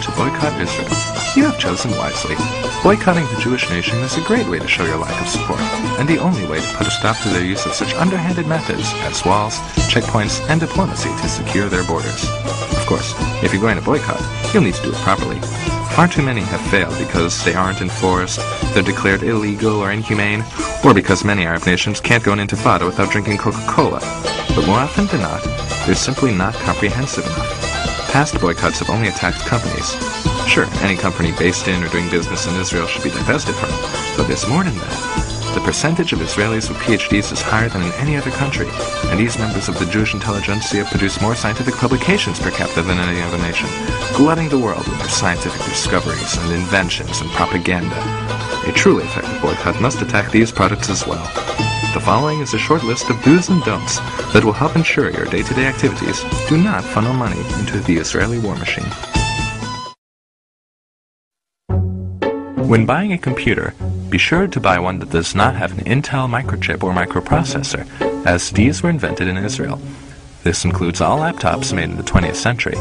to boycott Israel. You have chosen wisely. Boycotting the Jewish nation is a great way to show your lack of support, and the only way to put a stop to their use of such underhanded methods as walls, checkpoints, and diplomacy to secure their borders. Of course, if you're going to boycott, you'll need to do it properly. Far too many have failed because they aren't enforced, they're declared illegal or inhumane, or because many Arab nations can't go into Intifada without drinking Coca-Cola. But more often than not, they're simply not comprehensive enough. Past boycotts have only attacked companies. Sure, any company based in or doing business in Israel should be divested from, but there's more than that. The percentage of Israelis with PhDs is higher than in any other country, and these members of the Jewish intelligentsia produce more scientific publications per capita than any other nation, glutting the world with their scientific discoveries and inventions and propaganda. A truly effective boycott must attack these products as well. The following is a short list of do's and don'ts that will help ensure your day-to-day activities do not funnel money into the Israeli war machine. When buying a computer, be sure to buy one that does not have an Intel microchip or microprocessor, as these were invented in Israel. This includes all laptops made in the 20th century.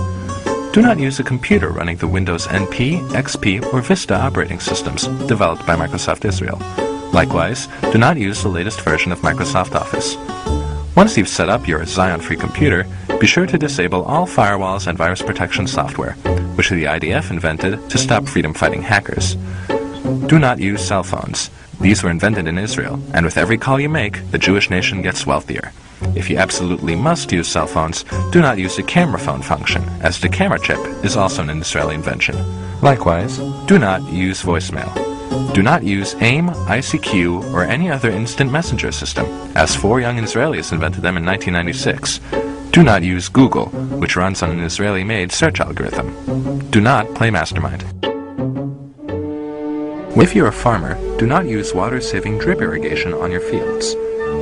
Do not use a computer running the Windows NP, XP, or Vista operating systems developed by Microsoft Israel. Likewise, do not use the latest version of Microsoft Office. Once you've set up your Xeon-free computer, be sure to disable all firewalls and virus protection software, which the IDF invented to stop freedom-fighting hackers. Do not use cell phones. These were invented in Israel, and with every call you make, the Jewish nation gets wealthier. If you absolutely must use cell phones, do not use the camera phone function, as the camera chip is also an Israeli invention. Likewise, do not use voicemail. Do not use AIM, ICQ, or any other instant messenger system, as 4 young Israelis invented them in 1996. Do not use Google, which runs on an Israeli-made search algorithm. Do not play Mastermind. If you're a farmer, do not use water-saving drip irrigation on your fields.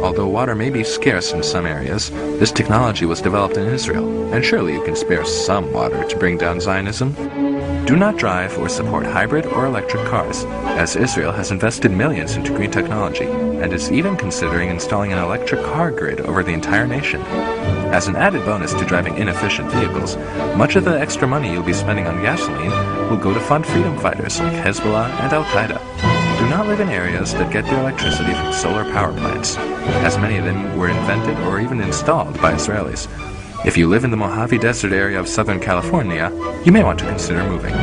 Although water may be scarce in some areas, this technology was developed in Israel, and surely you can spare some water to bring down Zionism. Do not drive or support hybrid or electric cars, as Israel has invested millions into green technology, and is even considering installing an electric car grid over the entire nation. As an added bonus to driving inefficient vehicles, much of the extra money you'll be spending on gasoline will go to fund freedom fighters like Hezbollah and Al-Qaeda. Do not live in areas that get their electricity from solar power plants, as many of them were invented or even installed by Israelis. If you live in the Mojave Desert area of Southern California, you may want to consider moving.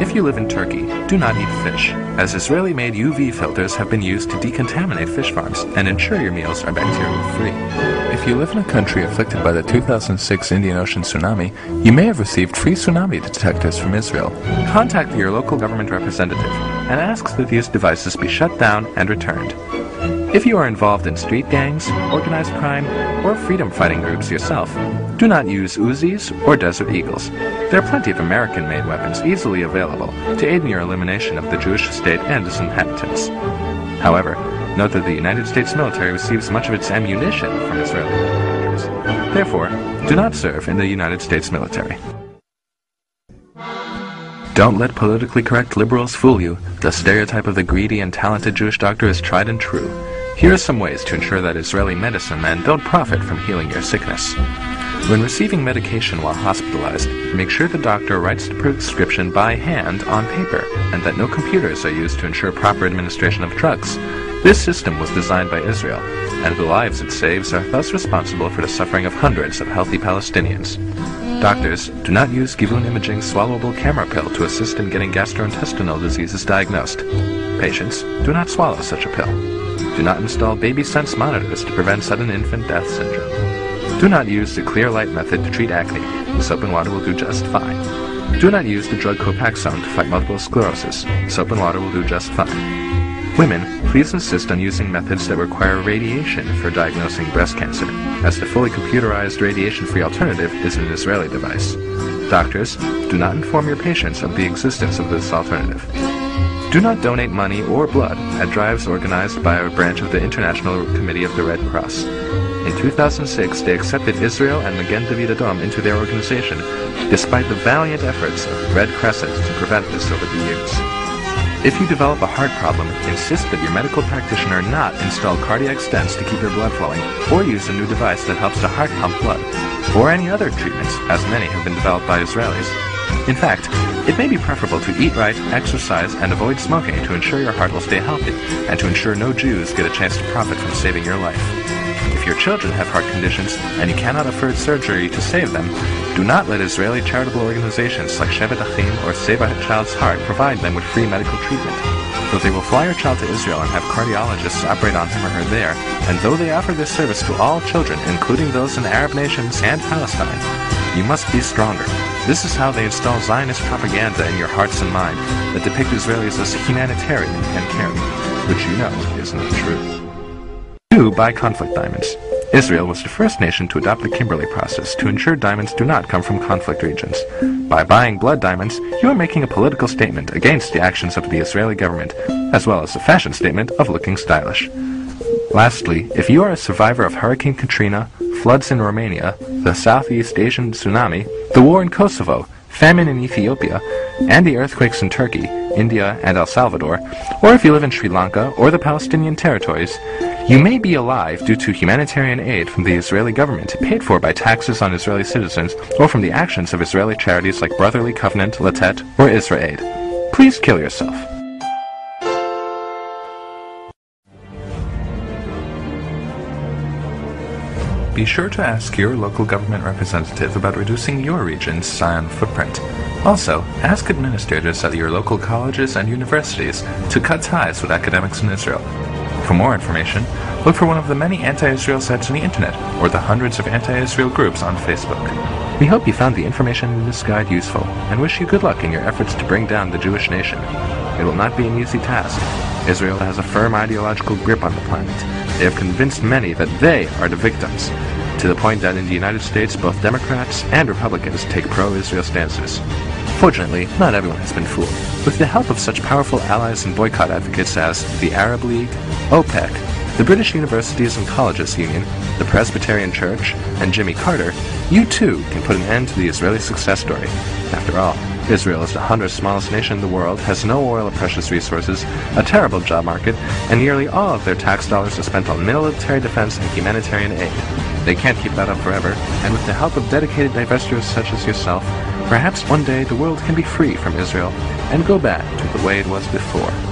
If you live in Turkey, do not eat fish, as Israeli-made UV filters have been used to decontaminate fish farms and ensure your meals are bacteria-free. If you live in a country afflicted by the 2006 Indian Ocean tsunami, you may have received free tsunami detectors from Israel. Contact your local government representative and ask that these devices be shut down and returned. If you are involved in street gangs, organized crime, or freedom-fighting groups yourself, do not use Uzis or Desert Eagles. There are plenty of American-made weapons easily available to aid in your elimination of the Jewish state and its inhabitants. However, note that the United States military receives much of its ammunition from Israeli contractors. Therefore, do not serve in the United States military. Don't let politically correct liberals fool you. The stereotype of the greedy and talented Jewish doctor is tried and true. Here are some ways to ensure that Israeli medicine men don't profit from healing your sickness. When receiving medication while hospitalized, make sure the doctor writes the prescription by hand on paper, and that no computers are used to ensure proper administration of drugs. This system was designed by Israel, and the lives it saves are thus responsible for the suffering of hundreds of healthy Palestinians. Doctors, do not use Givun imaging swallowable camera pill to assist in getting gastrointestinal diseases diagnosed. Patients, do not swallow such a pill. Do not install baby sense monitors to prevent sudden infant death syndrome. Do not use the clear light method to treat acne. Soap and water will do just fine. Do not use the drug Copaxone to fight multiple sclerosis. Soap and water will do just fine. Women, please insist on using methods that require radiation for diagnosing breast cancer, as the fully computerized radiation-free alternative is an Israeli device. Doctors, do not inform your patients of the existence of this alternative. Do not donate money or blood at drives organized by a branch of the International Committee of the Red Cross. In 2006, they accepted Israel and Magen David Adom into their organization, despite the valiant efforts of Red Crescent to prevent this over the years. If you develop a heart problem, insist that your medical practitioner not install cardiac stents to keep your blood flowing, or use a new device that helps the heart pump blood, or any other treatments, as many have been developed by Israelis. In fact, it may be preferable to eat right, exercise, and avoid smoking to ensure your heart will stay healthy, and to ensure no Jews get a chance to profit from saving your life. If your children have heart conditions and you cannot afford surgery to save them, do not let Israeli charitable organizations like Shevet Achim or Save a Child's Heart provide them with free medical treatment. Though they will fly your child to Israel and have cardiologists operate on him or her there, and though they offer this service to all children, including those in Arab nations and Palestine, you must be stronger. This is how they install Zionist propaganda in your hearts and mind that depict Israelis as humanitarian and caring, which you know is not true. 2. Buy conflict diamonds. Israel was the first nation to adopt the Kimberley process to ensure diamonds do not come from conflict regions. By buying blood diamonds, you are making a political statement against the actions of the Israeli government, as well as a fashion statement of looking stylish. Lastly, if you are a survivor of Hurricane Katrina, floods in Romania, the Southeast Asian tsunami, the war in Kosovo, famine in Ethiopia, and the earthquakes in Turkey, India, and El Salvador, or if you live in Sri Lanka or the Palestinian territories, you may be alive due to humanitarian aid from the Israeli government paid for by taxes on Israeli citizens or from the actions of Israeli charities like Brotherly Covenant, Latet, or Israel Aid. Please kill yourself. Be sure to ask your local government representative about reducing your region's Zion footprint. Also, ask administrators at your local colleges and universities to cut ties with academics in Israel. For more information, look for one of the many anti-Israel sites on the internet or the hundreds of anti-Israel groups on Facebook. We hope you found the information in this guide useful and wish you good luck in your efforts to bring down the Jewish nation. It will not be an easy task. Israel has a firm ideological grip on the planet. They have convinced many that they are the victims, to the point that in the United States both Democrats and Republicans take pro-Israel stances. Fortunately, not everyone has been fooled. With the help of such powerful allies and boycott advocates as the Arab League, OPEC, the British Universities and Colleges Union, the Presbyterian Church, and Jimmy Carter, you too can put an end to the Israeli success story. After all, Israel is the 100th smallest nation in the world, has no oil or precious resources, a terrible job market, and nearly all of their tax dollars are spent on military defense and humanitarian aid. They can't keep that up forever, and with the help of dedicated divestors such as yourself, perhaps one day the world can be free from Israel and go back to the way it was before.